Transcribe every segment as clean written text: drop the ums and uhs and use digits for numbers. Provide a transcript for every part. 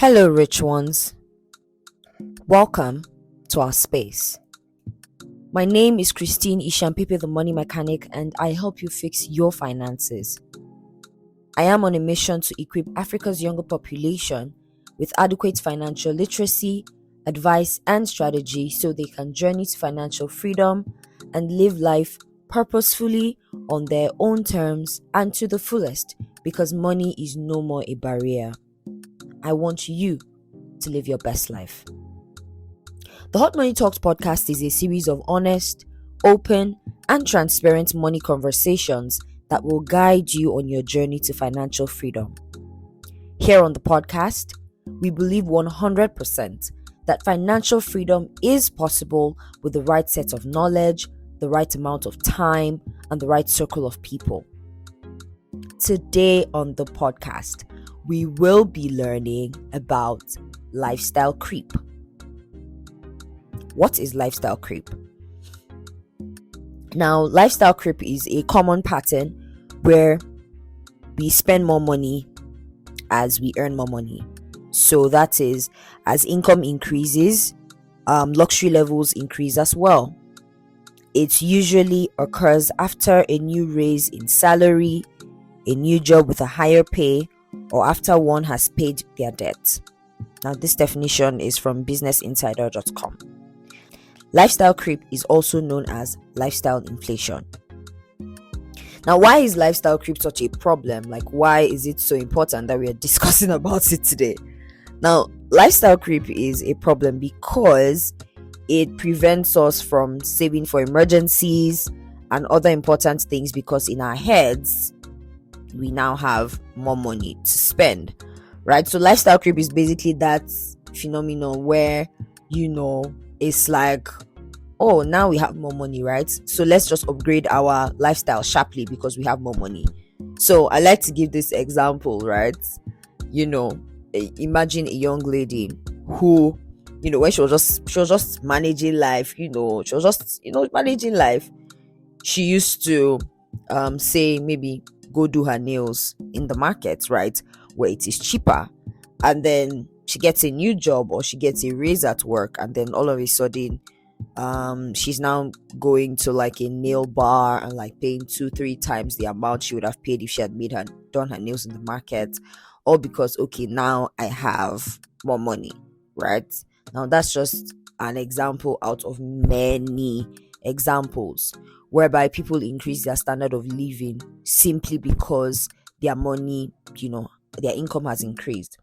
Hello, rich ones. Welcome to our space. My name is Christine Ishampipe, the Money Mechanic, and I help you fix your finances. I am on a mission to equip Africa's younger population with adequate financial literacy, advice, and strategy so they can journey to financial freedom and live life purposefully on their own terms and to the fullest, because money is no more a barrier. I want you to live your best life. The Hot Money Talks podcast is a series of honest, open, and transparent money conversations that will guide you on your journey to financial freedom. Here on the podcast, we believe 100% that financial freedom is possible with the right set of knowledge, the right amount of time, and the right circle of people. Today on the podcast, we will be learning about lifestyle creep. What is lifestyle creep? Now, lifestyle creep is a common pattern where we spend more money as we earn more money. So that is, as income increases, luxury levels increase as well. It usually occurs after a new raise in salary, a new job with a higher pay, or after one has paid their debt. Now, this definition is from businessinsider.com. Lifestyle creep is also known as lifestyle inflation. Now, why is lifestyle creep such a problem? Like, why is it so important that we are discussing about it today? Now, lifestyle creep is a problem because it prevents us from saving for emergencies and other important things, because in our heads, we now have more money to spend, right? So lifestyle creep is basically that phenomenon where, it's like, oh, now we have more money, right? So let's just upgrade our lifestyle sharply because we have more money. So I like to give this example, right? Imagine a young lady who, when she was just managing life, managing life. She used to say maybe go do her nails in the market, right, where it is cheaper, and then she gets a new job or she gets a raise at work, and then all of a sudden she's now going to like a nail bar and like paying 2-3 times the amount she would have paid if she had done her nails in the market, all because now I have more money, right? Now that's just an example out of many examples whereby people increase their standard of living simply because their money, their income has increased.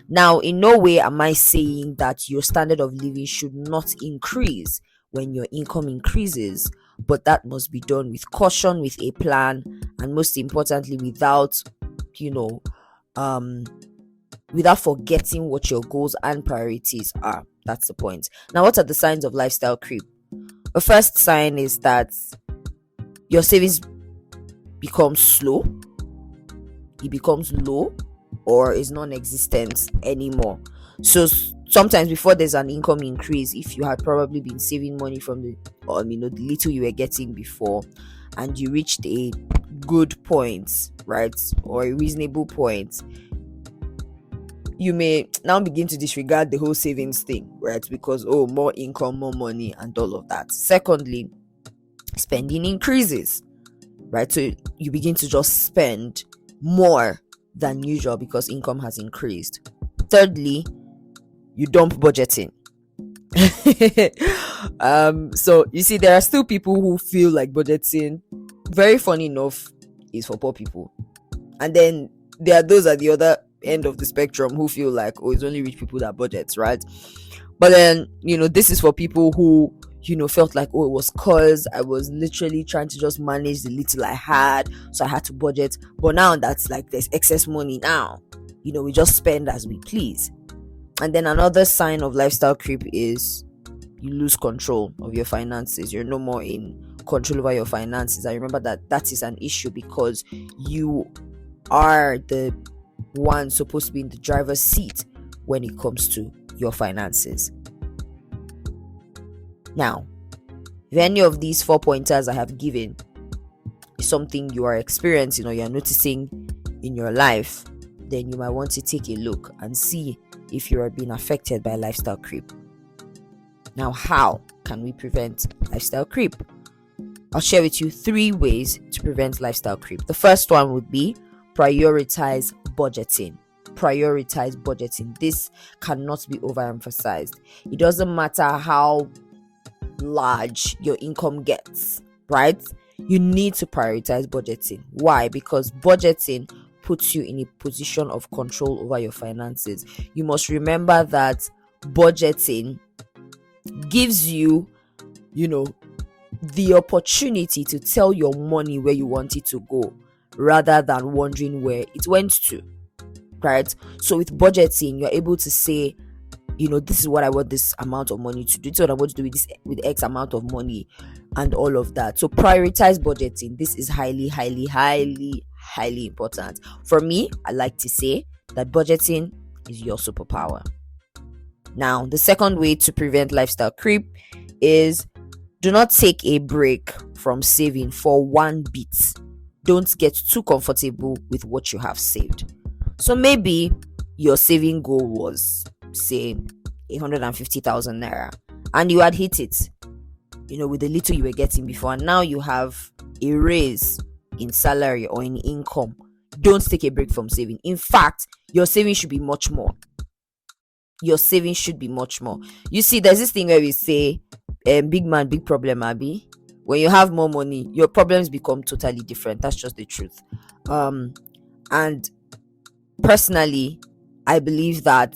Now, in no way am I saying that your standard of living should not increase when your income increases, but that must be done with caution, with a plan, and most importantly, without forgetting what your goals and priorities are. That's the point. Now, what are the signs of lifestyle creep? The first sign is that your savings becomes slow, it becomes low, or is non-existent anymore. So sometimes before there's an income increase, if you had probably been saving money from the little you were getting before, and you reached a good point, right, or a reasonable point, you may now begin to disregard the whole savings thing, right? Because more income, more money, and all of that. Secondly, spending increases, right? So you begin to just spend more than usual because income has increased. Thirdly, you dump budgeting. So you see, there are still people who feel like budgeting, very funny enough, is for poor people, and then there are those at the other end of the spectrum who feel like, it's only rich people that budgets, right? But then this is for people who felt like, it was cause I was literally trying to just manage the little I had, so I had to budget. But now that's like there's excess money now, we just spend as we please. And then another sign of lifestyle creep is you lose control of your finances. You're no more in control over your finances. I remember that is an issue because you are the one supposed to be in the driver's seat when it comes to your finances. Now, if any of these 4 pointers I have given is something you are experiencing or you're noticing in your life, then you might want to take a look and see if you are being affected by lifestyle creep. Now, how can we prevent lifestyle creep? I'll share with you 3 ways to prevent lifestyle creep. The first one would be prioritize budgeting. Prioritize budgeting. This cannot be overemphasized. It doesn't matter how large your income gets, right? You need to prioritize budgeting. Why? Because budgeting puts you in a position of control over your finances. You must remember that budgeting gives you, the opportunity to tell your money where you want it to go rather than wondering where it went to, right? So with budgeting, you're able to say, this is what I want this amount of money to do. This is what I want to do with this, with X amount of money and all of that. So prioritize budgeting. This is highly, highly, highly, highly important. For me, I like to say that budgeting is your superpower. Now, the second way to prevent lifestyle creep is do not take a break from saving for one bit. Don't get too comfortable with what you have saved. So maybe your saving goal was, say, 150,000 naira, and you had hit it, with the little you were getting before, and now you have a raise in salary or in income. Don't take a break from saving. In fact, your saving should be much more. You see, there's this thing where we say, big man, big problem, Abby. When you have more money, your problems become totally different. That's just the truth. And personally, I believe that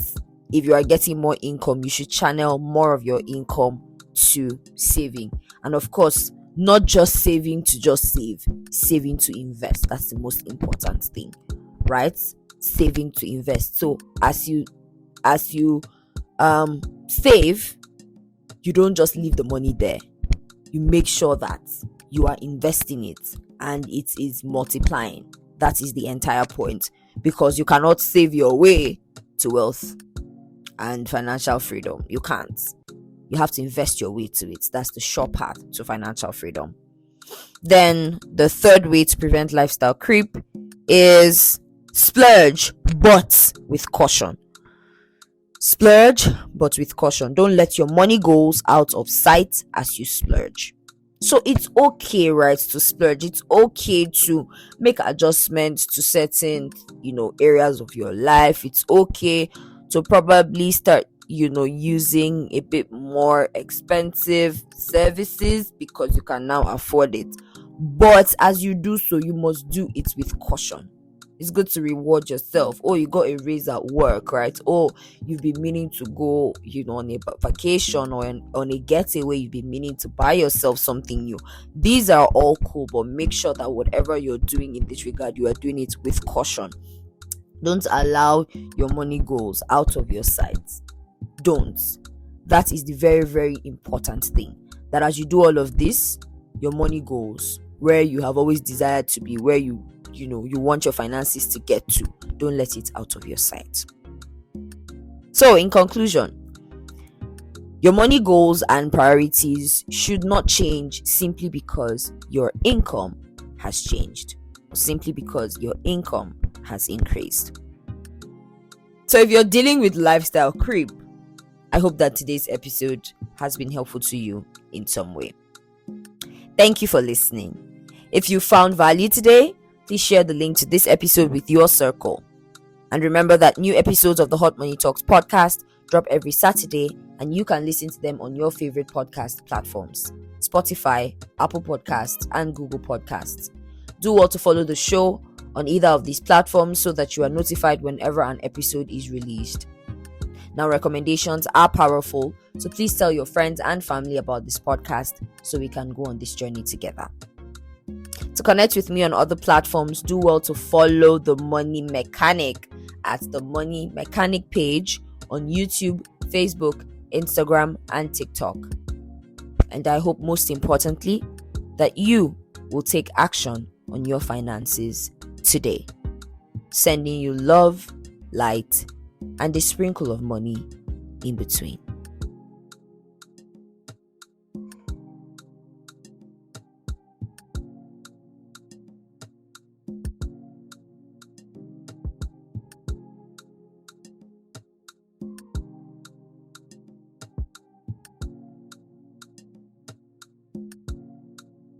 if you are getting more income, you should channel more of your income to saving. And of course, not just saving to just save, saving to invest. That's the most important thing, right? Saving to invest. So as you save, you don't just leave the money there. You make sure that you are investing it and it is multiplying. That is the entire point, because you cannot save your way to wealth and financial freedom. You can't. You have to invest your way to it. That's the short path to financial freedom. Then the third way to prevent lifestyle creep is splurge, but with caution. Splurge, but with caution. Don't let your money goals out of sight as you splurge. So it's okay, right, to splurge. It's okay to make adjustments to certain, areas of your life. It's okay to probably start, using a bit more expensive services because you can now afford it. But as you do so, you must do it with caution. It's good to reward yourself. Oh, you got a raise at work, right? Oh, you've been meaning to go, on a vacation or on a getaway. You've been meaning to buy yourself something new. These are all cool, but make sure that whatever you're doing in this regard, you are doing it with caution. Don't allow your money goals out of your sight. Don't. That is the very, very important thing. That as you do all of this, your money goals, where you have always desired to be, where you want your finances to get to, don't let it out of your sight. So in conclusion, your money goals and priorities should not change simply because your income has changed, or simply because your income has increased. So if you're dealing with lifestyle creep, I hope that today's episode has been helpful to you in some way. Thank you for listening. If you found value today, please share the link to this episode with your circle. And remember that new episodes of the Hot Money Talks podcast drop every Saturday, and you can listen to them on your favorite podcast platforms: Spotify, Apple Podcasts, and Google Podcasts. Do well to follow the show on either of these platforms so that you are notified whenever an episode is released. Now, recommendations are powerful, so please tell your friends and family about this podcast so we can go on this journey together. To connect with me on other platforms, do well to follow The Money Mechanic at The Money Mechanic page on YouTube, Facebook, Instagram, and TikTok. And I hope most importantly that you will take action on your finances today. Sending you love, light, and a sprinkle of money in between.